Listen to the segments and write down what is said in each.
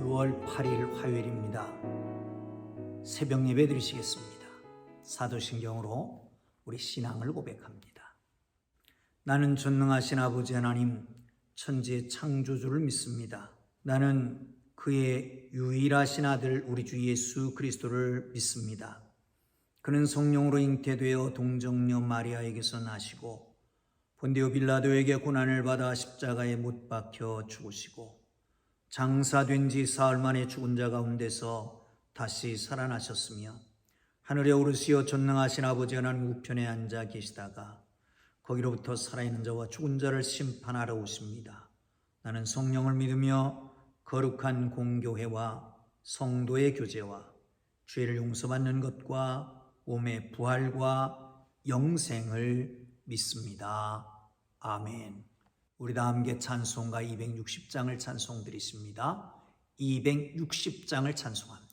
6월 8일 화요일입니다. 새벽 예배 드리시겠습니다. 사도신경으로 우리 신앙을 고백합니다. 나는 전능하신 아버지 하나님 천지의 창조주를 믿습니다. 나는 그의 유일하신 아들 우리 주 예수 그리스도를 믿습니다. 그는 성령으로 잉태되어 동정녀 마리아에게서 나시고 본디오 빌라도에게 고난을 받아 십자가에 못 박혀 죽으시고 장사된 지 사흘 만에 죽은 자 가운데서 다시 살아나셨으며 하늘에 오르시어 전능하신 아버지 하나님 우편에 앉아 계시다가 거기로부터 살아있는 자와 죽은 자를 심판하러 오십니다. 나는 성령을 믿으며 거룩한 공교회와 성도의 교제와 죄를 용서받는 것과 몸의 부활과 영생을 믿습니다. 아멘. 우리 다 함께 찬송가 260장을 찬송 드리십니다. 260장을 찬송합니다.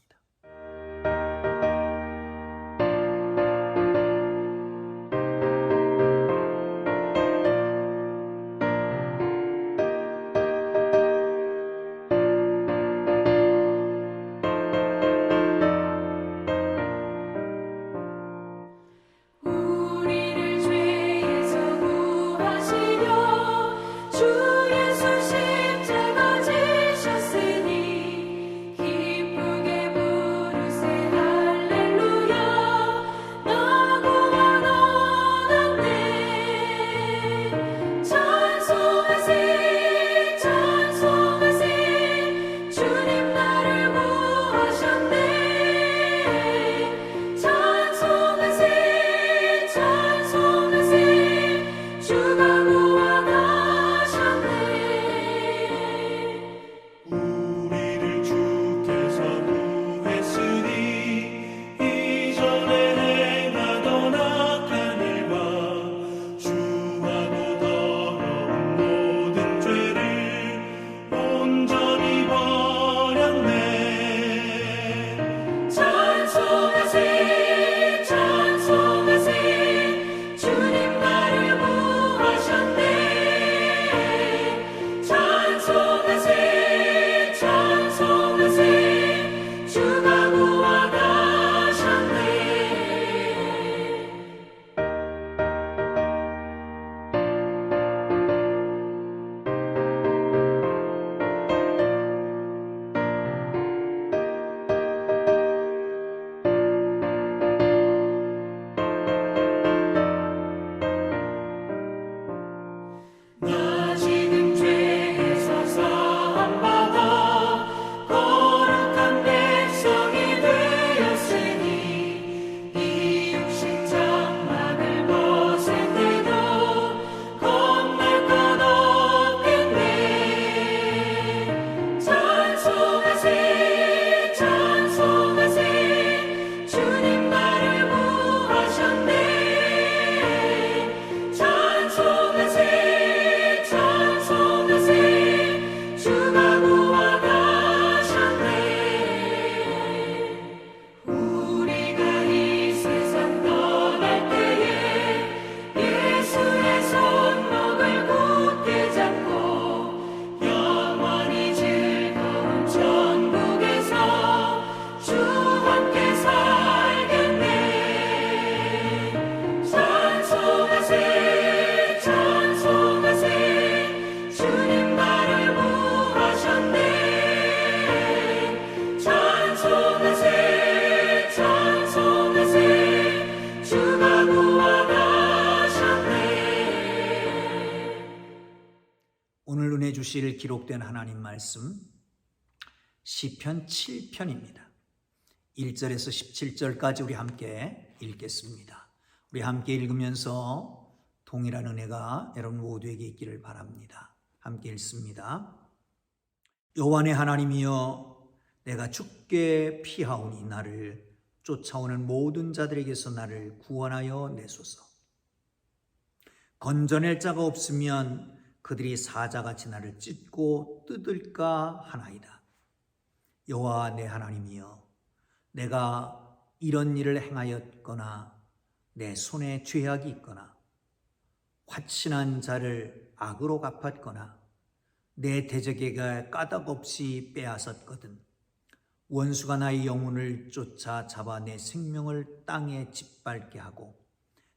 오늘 은혜 주실 기록된 하나님 말씀 시편 7편입니다. 1절에서 17절까지 우리 함께 읽겠습니다. 우리 함께 읽으면서 동일한 은혜가 여러분 모두에게 있기를 바랍니다. 함께 읽습니다. 여호와의 하나님이여, 내가 주께 피하오니 나를 쫓아오는 모든 자들에게서 나를 구원하여 내소서. 건져낼 자가 없으면 그들이 사자같이 나를 찢고 뜯을까 하나이다. 여호와 내 하나님이여, 내가 이런 일을 행하였거나 내 손에 죄악이 있거나 화친한 자를 악으로 갚았거나 내 대적에게 까닭없이 빼앗았거든. 원수가 나의 영혼을 쫓아 잡아 내 생명을 땅에 짓밟게 하고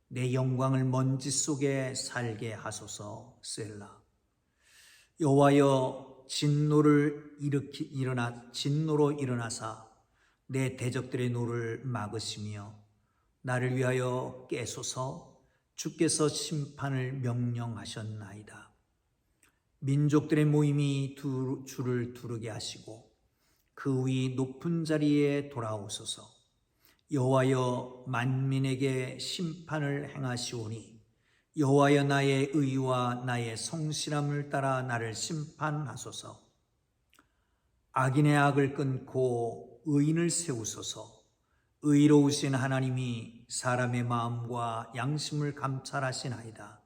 내 영광을 먼지 속에 살게 하소서. 셀라. 여호와여, 진노로 일어나사 내 대적들의 노를 막으시며 나를 위하여 깨소서. 주께서 심판을 명령하셨나이다. 민족들의 모임이 주를 두르게 하시고 그 위 높은 자리에 돌아오소서. 여호와여, 만민에게 심판을 행하시오니 여호와여, 나의 의와 나의 성실함을 따라 나를 심판하소서. 악인의 악을 끊고 의인을 세우소서. 의로우신 하나님이 사람의 마음과 양심을 감찰하시나이다.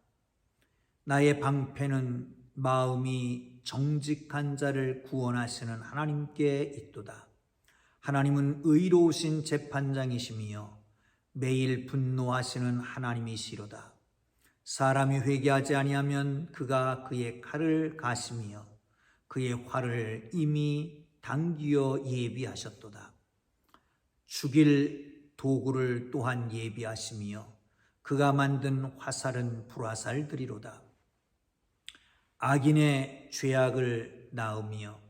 나의 방패는 마음이 정직한 자를 구원하시는 하나님께 있도다. 하나님은 의로우신 재판장이시며 매일 분노하시는 하나님이시로다. 사람이 회개하지 아니하면 그가 그의 칼을 가시며 그의 활을 이미 당기어 예비하셨도다. 죽일 도구를 또한 예비하시며 그가 만든 화살은 불화살들이로다. 악인의 죄악을 낳으며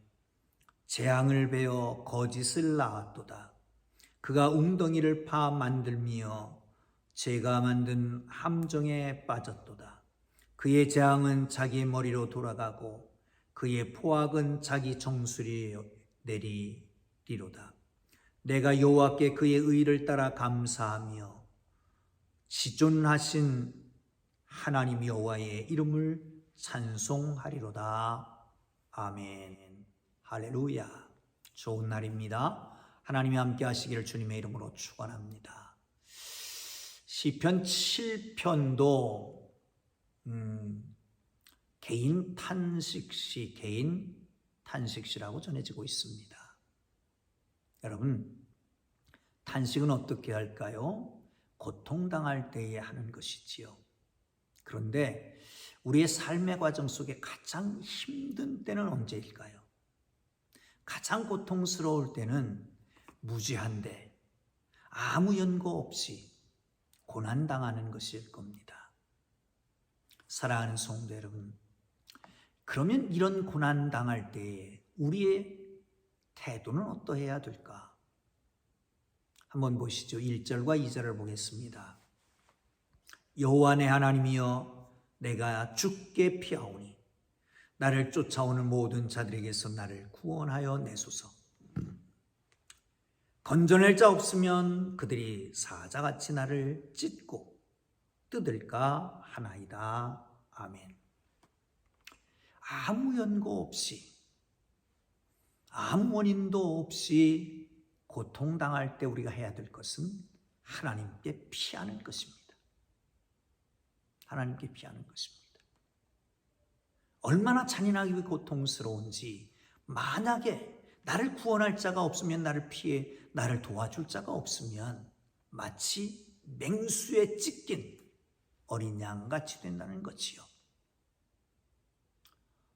재앙을 베어 거짓을 낳았도다. 그가 웅덩이를 파 만들며 죄가 만든 함정에 빠졌도다. 그의 재앙은 자기 머리로 돌아가고 그의 포악은 자기 정수리에 내리리로다. 내가 여호와께 그의 의를 따라 감사하며 지존하신 하나님 여호와의 이름을 찬송하리로다. 아멘. 할렐루야. 좋은 날입니다. 하나님이 함께 하시기를 주님의 이름으로 축원합니다. 시편 7편도 개인 탄식시라고 전해지고 있습니다. 여러분, 탄식은 어떻게 할까요? 고통당할 때에 하는 것이지요. 그런데 우리의 삶의 과정 속에 가장 힘든 때는 언제일까요? 가장 고통스러울 때는 무지한데 아무 연고 없이 고난당하는 것일 겁니다. 사랑하는 성도 여러분, 그러면 이런 고난당할 때에 우리의 태도는 어떠해야 될까? 한번 보시죠. 1절과 2절을 보겠습니다. 여호와 내 하나님이여, 내가 주께 피하오니 나를 쫓아오는 모든 자들에게서 나를 구원하여 내소서. 건져낼 자 없으면 그들이 사자같이 나를 찢고 뜯을까 하나이다. 아멘. 아무 연고 없이, 아무 원인도 없이 고통당할 때 우리가 해야 될 것은 하나님께 피하는 것입니다. 하나님께 피하는 것입니다. 얼마나 잔인하게 고통스러운지, 만약에 나를 구원할 자가 없으면, 나를 피해 나를 도와줄 자가 없으면 마치 맹수에 찢긴 어린 양같이 된다는 거지요.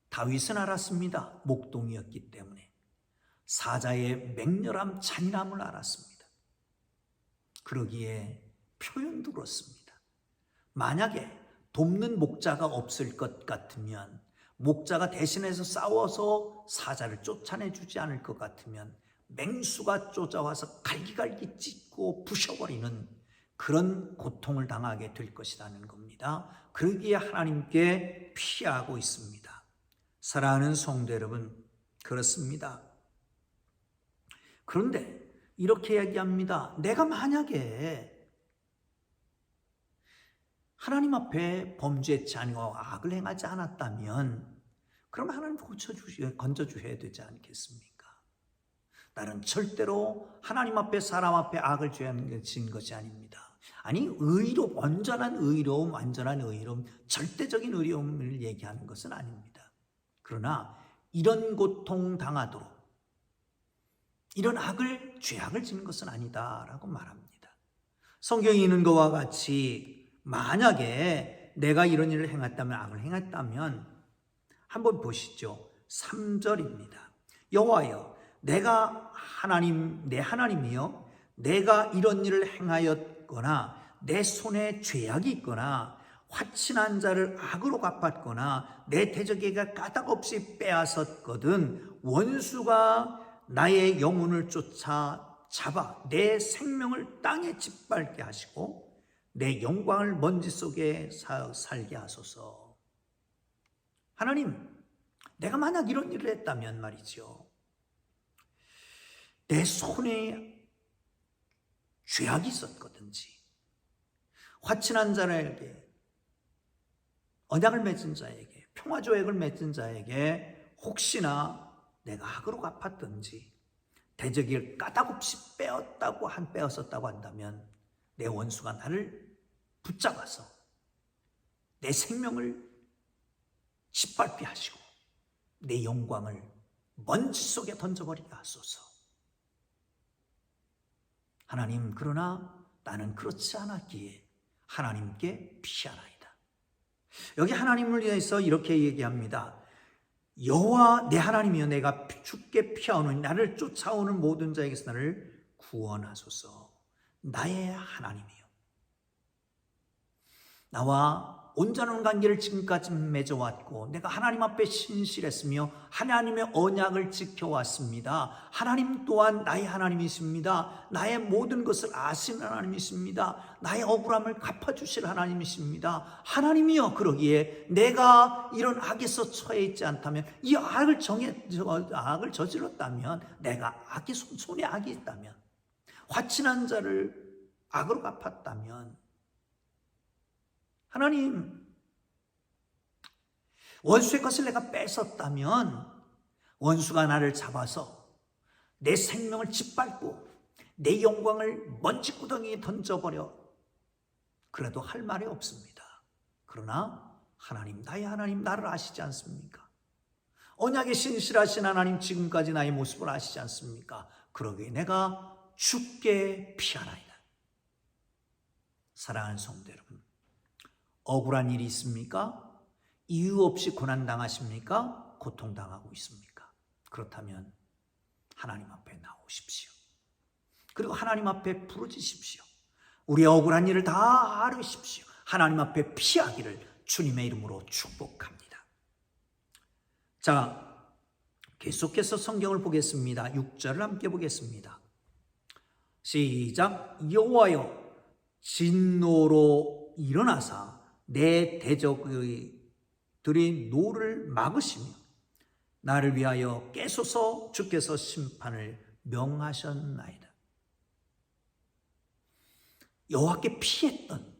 다윗은 알았습니다. 목동이었기 때문에 사자의 맹렬함, 잔인함을 알았습니다. 그러기에 표현도 그렇습니다. 만약에 돕는 목자가 없을 것 같으면, 목자가 대신해서 싸워서 사자를 쫓아내주지 않을 것 같으면 맹수가 쫓아와서 갈기갈기 찢고 부셔버리는 그런 고통을 당하게 될 것이라는 겁니다. 그러기에 하나님께 피하고 있습니다. 사랑하는 성도 여러분, 그렇습니다. 그런데 이렇게 얘기합니다. 내가 만약에 하나님 앞에 범죄치 아니고 악을 행하지 않았다면 그럼 하나님 건져주셔야 되지 않겠습니까? 나는 절대로 하나님 앞에, 사람 앞에 악을 지은 것이 아닙니다. 아니, 완전한 의로움, 절대적인 의로움을 얘기하는 것은 아닙니다. 그러나 이런 고통 당하도록, 이런 죄악을 지는 것은 아니다라고 말합니다. 성경에 있는 것과 같이 만약에 내가 이런 일을 행했다면, 악을 행했다면 한번 보시죠. 3절입니다. 여호와여, 내가 내 하나님이여, 내가 이런 일을 행하였거나 내 손에 죄악이 있거나 화친한 자를 악으로 갚았거나 내 대적에게 까닭없이 빼앗았거든 원수가 나의 영혼을 쫓아 잡아 내 생명을 땅에 짓밟게 하시고 내 영광을 먼지 속에 살게 하소서. 하나님, 내가 만약 이런 일을 했다면 말이죠, 내 손에 죄악이 있었거든지, 화친한 자에게, 언약을 맺은 자에게, 평화조약을 맺은 자에게 혹시나 내가 악으로 갚았든지 대적을 까닭없이 빼앗었다고 한다면 내 원수가 나를 붙잡아서 내 생명을 짓밟게 하시고 내 영광을 먼지 속에 던져버리게 하소서. 하나님, 그러나 나는 그렇지 않았기에 하나님께 피하나이다. 여기 하나님을 위해서 이렇게 얘기합니다. 여호와 내 하나님이여, 내가 죽게 피하오는 나를 쫓아오는 모든 자에게서 나를 구원하소서. 나의 하나님이여, 나와 온전한 관계를 지금까지 맺어왔고 내가 하나님 앞에 신실했으며 하나님의 언약을 지켜왔습니다. 하나님 또한 나의 하나님이십니다. 나의 모든 것을 아시는 하나님이십니다. 나의 억울함을 갚아주실 하나님이십니다. 하나님이여, 그러기에 내가 이런 악에서 처해 있지 않다면, 이 악을 저질렀다면, 내가 손에 악이 있다면, 화친한 자를 악으로 갚았다면, 하나님, 원수의 것을 내가 뺏었다면 원수가 나를 잡아서 내 생명을 짓밟고 내 영광을 먼지구덩이에 던져버려 그래도 할 말이 없습니다. 그러나 하나님, 나의 하나님, 나를 아시지 않습니까? 언약에 신실하신 하나님, 지금까지 나의 모습을 아시지 않습니까? 그러기에 내가 죽게 피하나이다. 사랑하는 성도 여러분, 억울한 일이 있습니까? 이유 없이 고난당하십니까? 고통당하고 있습니까? 그렇다면 하나님 앞에 나오십시오. 그리고 하나님 앞에 부르짖으십시오. 우리의 억울한 일을 다 아뢰십시오. 하나님 앞에 피하기를 주님의 이름으로 축복합니다. 자, 계속해서 성경을 보겠습니다. 6절을 함께 보겠습니다. 시작. 여호와여, 진노로 일어나사 내 대적들이 노를 막으시며 나를 위하여 깨소서. 주께서 심판을 명하셨나이다. 여호와께 피했던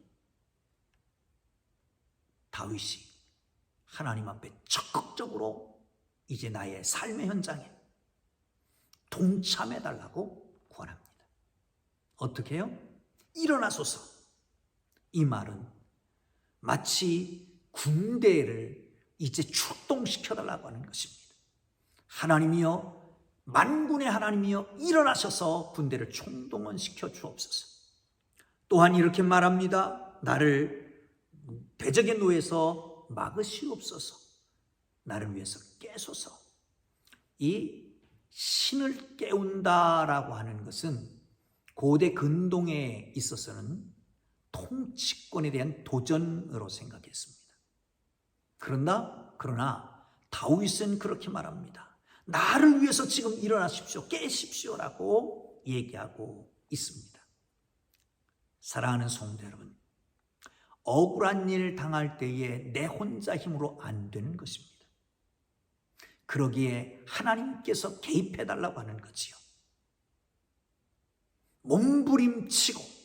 다윗이 하나님 앞에 적극적으로 이제 나의 삶의 현장에 동참해달라고 권합니다. 어떻게 해요? 일어나소서. 이 말은 마치 군대를 이제 출동시켜달라고 하는 것입니다. 하나님이여, 만군의 하나님이여, 일어나셔서 군대를 총동원시켜 주옵소서. 또한 이렇게 말합니다. 나를 대적의 노에서 막으시옵소서. 나를 위해서 깨소서. 이 신을 깨운다라고 하는 것은 고대 근동에 있어서는 통치권에 대한 도전으로 생각했습니다. 그러나 다윗은 그렇게 말합니다. 나를 위해서 지금 일어나십시오, 깨십시오라고 얘기하고 있습니다. 사랑하는 성도 여러분, 억울한 일 당할 때에 내 혼자 힘으로 안 되는 것입니다. 그러기에 하나님께서 개입해달라고 하는 거지요. 몸부림치고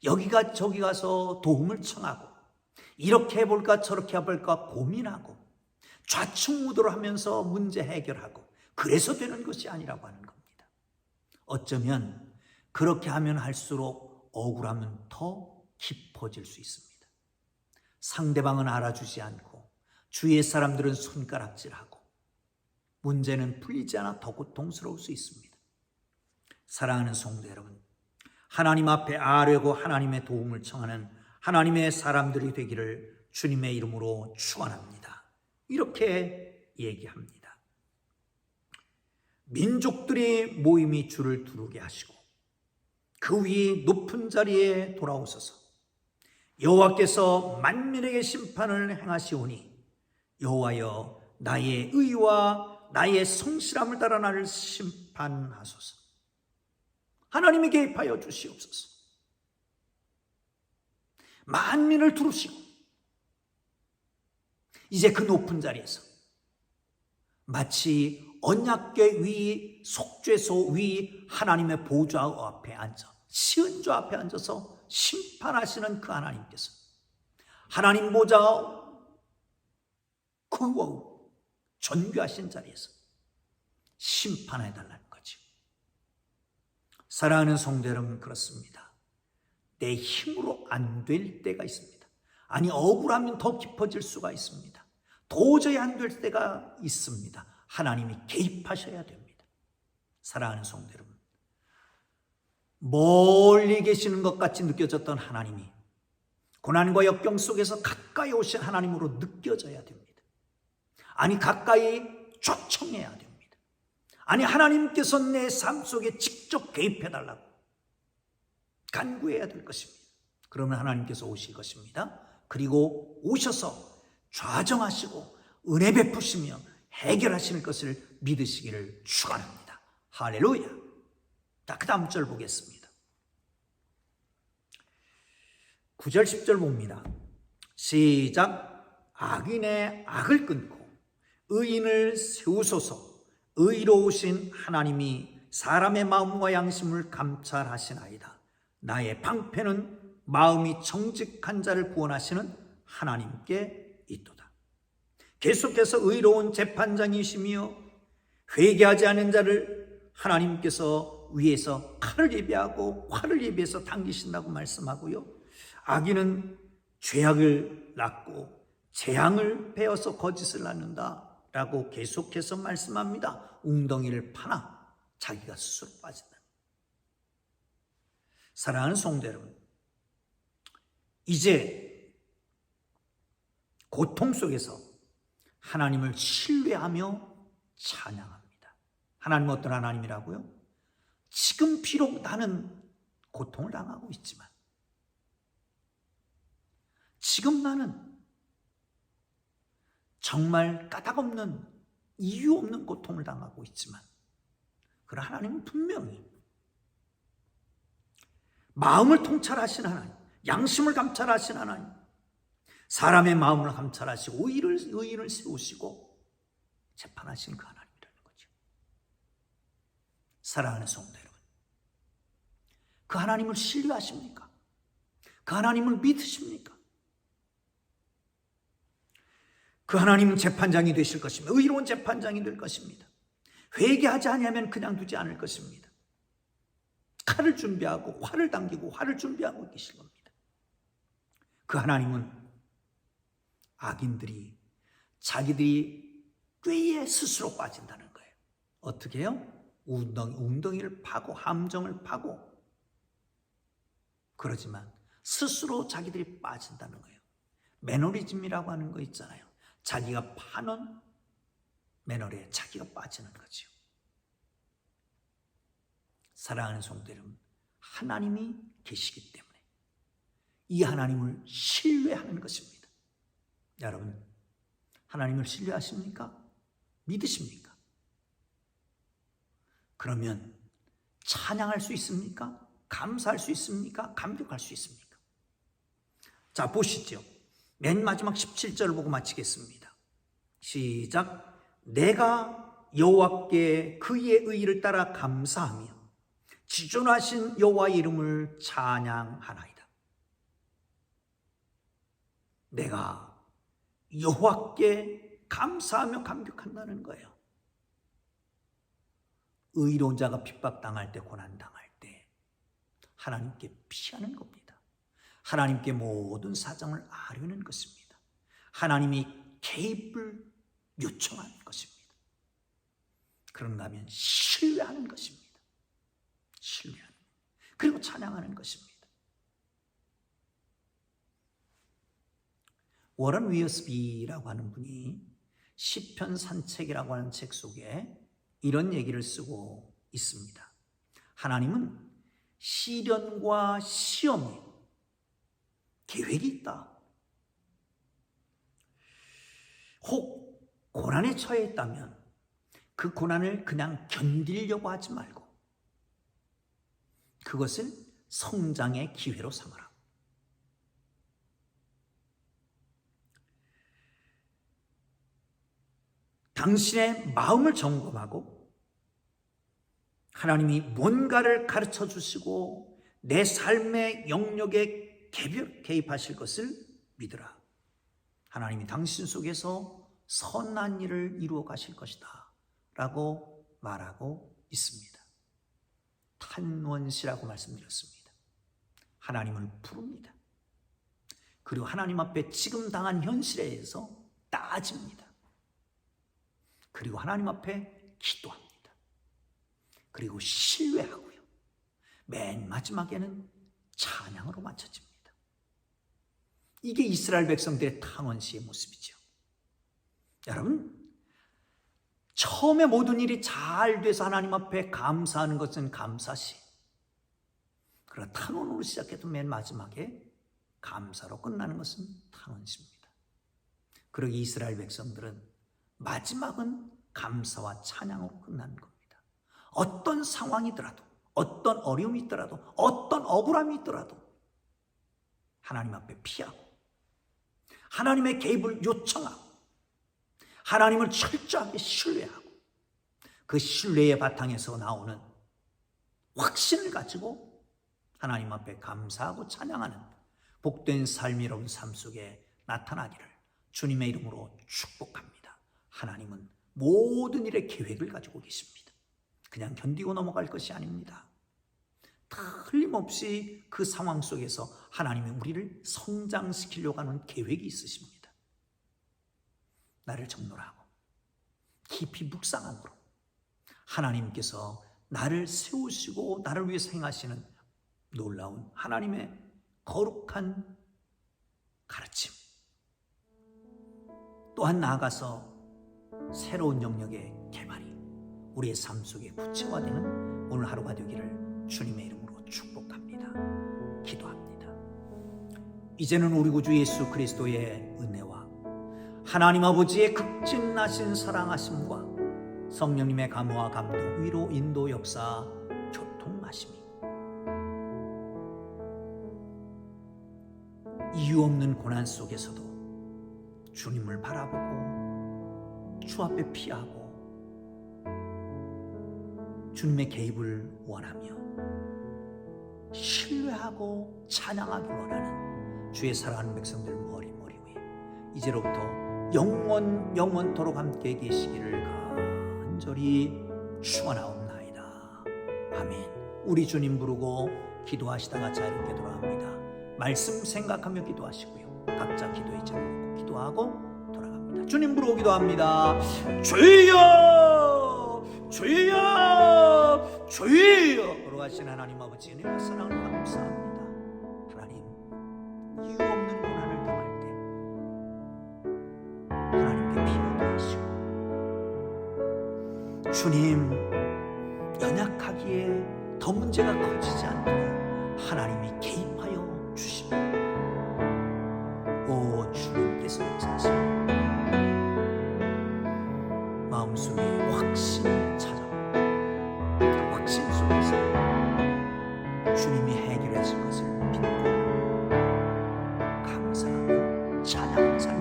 여기가 저기 가서 도움을 청하고 이렇게 해볼까 저렇게 해볼까 고민하고 좌충우돌 하면서 문제 해결하고 그래서 되는 것이 아니라고 하는 겁니다. 어쩌면 그렇게 하면 할수록 억울함은 더 깊어질 수 있습니다. 상대방은 알아주지 않고 주위의 사람들은 손가락질하고 문제는 풀리지 않아 더 고통스러울 수 있습니다. 사랑하는 성도 여러분, 하나님 앞에 아뢰고 하나님의 도움을 청하는 하나님의 사람들이 되기를 주님의 이름으로 축원합니다. 이렇게 얘기합니다. 민족들의 모임이 주를 두르게 하시고 그 위 높은 자리에 돌아오소서. 여호와께서 만민에게 심판을 행하시오니 여호와여 나의 의와 나의 성실함을 따라 나를 심판하소서. 하나님이 개입하여 주시옵소서. 만민을 두르시고 이제 그 높은 자리에서 마치 언약궤 위 속죄소 위 하나님의 보좌 앞에 앉아 시은좌 앞에 앉아서 심판하시는 그 하나님께서 하나님 보좌 그 존귀하신 자리에서 심판해달라는 거죠. 사랑하는 성도 여러분, 그렇습니다. 내 힘으로 안 될 때가 있습니다. 아니 억울하면 더 깊어질 수가 있습니다. 도저히 안 될 때가 있습니다. 하나님이 개입하셔야 됩니다. 사랑하는 성도 여러분, 멀리 계시는 것 같이 느껴졌던 하나님이 고난과 역경 속에서 가까이 오신 하나님으로 느껴져야 됩니다. 아니 가까이 초청해야 됩니다. 아니 하나님께서 내 삶 속에 직접 개입해달라고 간구해야 될 것입니다. 그러면 하나님께서 오실 것입니다. 그리고 오셔서 좌정하시고 은혜 베푸시며 해결하시는 것을 믿으시기를 축원합니다. 할렐루야. 자, 그 다음 절 보겠습니다. 9절 10절 봅니다. 시작. 악인의 악을 끊고 의인을 세우소서. 의로우신 하나님이 사람의 마음과 양심을 감찰하시나이다. 나의 방패는 마음이 정직한 자를 구원하시는 하나님께 있도다. 계속해서 의로운 재판장이시며 회개하지 않은 자를 하나님께서 위에서 칼을 예비하고 활을 예비해서 당기신다고 말씀하고요. 악인은 죄악을 낳고 재앙을 베어서 거짓을 낳는다라고 계속해서 말씀합니다. 웅덩이를 파나 자기가 스스로 빠진다. 사랑하는 성도 여러분, 이제 고통 속에서 하나님을 신뢰하며 찬양합니다. 하나님은 어떤 하나님이라고요? 지금 비록 나는 고통을 당하고 있지만, 지금 나는 정말 까닭없는 이유 없는 고통을 당하고 있지만, 그러나 하나님은 분명히 마음을 통찰하신 하나님, 양심을 감찰하신 하나님, 사람의 마음을 감찰하시고 의인을 세우시고 재판하시는 그 하나님이라는 거죠. 사랑하는 성도 여러분, 그 하나님을 신뢰하십니까? 그 하나님을 믿으십니까? 그 하나님은 재판장이 되실 것입니다. 의로운 재판장이 될 것입니다. 회개하지 아니하면 그냥 두지 않을 것입니다. 칼을 준비하고 활을 당기고 활을 준비하고 계실 겁니다. 그 하나님은 악인들이 자기들이 꾀에 스스로 빠진다는 거예요. 어떻게 해요? 웅덩이를 파고 함정을 파고 그러지만 스스로 자기들이 빠진다는 거예요. 매너리즘이라고 하는 거 있잖아요. 자기가 파는 매너리에 자기가 빠지는 거죠. 사랑하는 성도 여러분, 하나님이 계시기 때문에 이 하나님을 신뢰하는 것입니다. 여러분, 하나님을 신뢰하십니까? 믿으십니까? 그러면 찬양할 수 있습니까? 감사할 수 있습니까? 감격할 수 있습니까? 자, 보시죠. 맨 마지막 17절을 보고 마치겠습니다. 시작. 내가 여호와께 그의 의를 따라 감사하며 지존하신 여호와의 이름을 찬양하나이다. 내가 여호와께 감사하며 감격한다는 거예요. 의로운 자가 핍박당할 때, 고난당할 때 하나님께 피하는 겁니다. 하나님께 모든 사정을 아뢰는 것입니다. 하나님이 개입을 요청하는 것입니다. 그런가 하면 신뢰하는 것입니다. 신뢰하는, 그리고 찬양하는 것입니다. 워런 위어스비라고 하는 분이 시편 산책이라고 하는 책 속에 이런 얘기를 쓰고 있습니다. 하나님은 시련과 시험에 계획이 있다. 혹 고난에 처해 있다면 그 고난을 그냥 견디려고 하지 말고 그것을 성장의 기회로 삼아라. 당신의 마음을 점검하고 하나님이 뭔가를 가르쳐 주시고 내 삶의 영역에 개입하실 것을 믿으라. 하나님이 당신 속에서 선한 일을 이루어 가실 것이다 라고 말하고 있습니다. 탄원시라고 말씀드렸습니다. 하나님을 부릅니다. 그리고 하나님 앞에 지금 당한 현실에 대해서 따집니다. 그리고 하나님 앞에 기도합니다. 그리고 신뢰하고요. 맨 마지막에는 찬양으로 마쳐집니다. 이게 이스라엘 백성들의 탄원시의 모습이죠. 여러분, 처음에 모든 일이 잘 돼서 하나님 앞에 감사하는 것은 감사시. 그러나 탄원으로 시작해도 맨 마지막에 감사로 끝나는 것은 탄원시입니다. 그리고 이스라엘 백성들은 마지막은 감사와 찬양으로 끝나는 겁니다. 어떤 상황이더라도, 어떤 어려움이 있더라도, 어떤 억울함이 있더라도 하나님 앞에 피하고 하나님의 개입을 요청하고 하나님을 철저하게 신뢰하고 그 신뢰의 바탕에서 나오는 확신을 가지고 하나님 앞에 감사하고 찬양하는 복된 삶이로운 삶 속에 나타나기를 주님의 이름으로 축복합니다. 하나님은 모든 일의 계획을 가지고 계십니다. 그냥 견디고 넘어갈 것이 아닙니다. 틀림없이 그 상황 속에서 하나님이 우리를 성장시키려고 하는 계획이 있으십니다. 나를 적노라하고 깊이 묵상함으로 하나님께서 나를 세우시고 나를 위해서 행하시는 놀라운 하나님의 거룩한 가르침, 또한 나아가서 새로운 영역의 개발이 우리의 삶 속에 구체화되는 오늘 하루가 되기를 주님의 이름으로 축복합니다. 기도합니다. 이제는 우리 구주 예수 그리스도의 은혜와 하나님 아버지의 극진하신 사랑하심과 성령님의 감화와 감동, 위로, 인도, 역사, 교통하심이 이유 없는 고난 속에서도 주님을 바라보고 주 앞에 피하고 주님의 개입을 원하며 신뢰하고 찬양하길 원하는 주의 사랑하는 백성들 머리 위에 이제로부터 영원토록 함께 계시기를 간절히 축원하옵나이다. 아멘. 우리 주님 부르고 기도하시다가 자유롭게 돌아갑니다. 말씀 생각하며 기도하시고요. 각자 기도의 제목 기도하고 돌아갑니다. 주님 부르고 기도합니다. 주여 주여 주여. 걸어가신 하나님 아버지 은혜와 사랑을 감사합니다. 하나님, 이유 없는 고난을 당할 때 하나님께 피하게 하시고 주님, 연약하기에 더 문제가 커지지 않도록 하나님이 개입하여 주시고 오 주님께서 역사하시고 마음속에 확신을 찾아 그 확신 속에서 주님이 해결하실 것을 믿고 감사하며 찬양하는 삶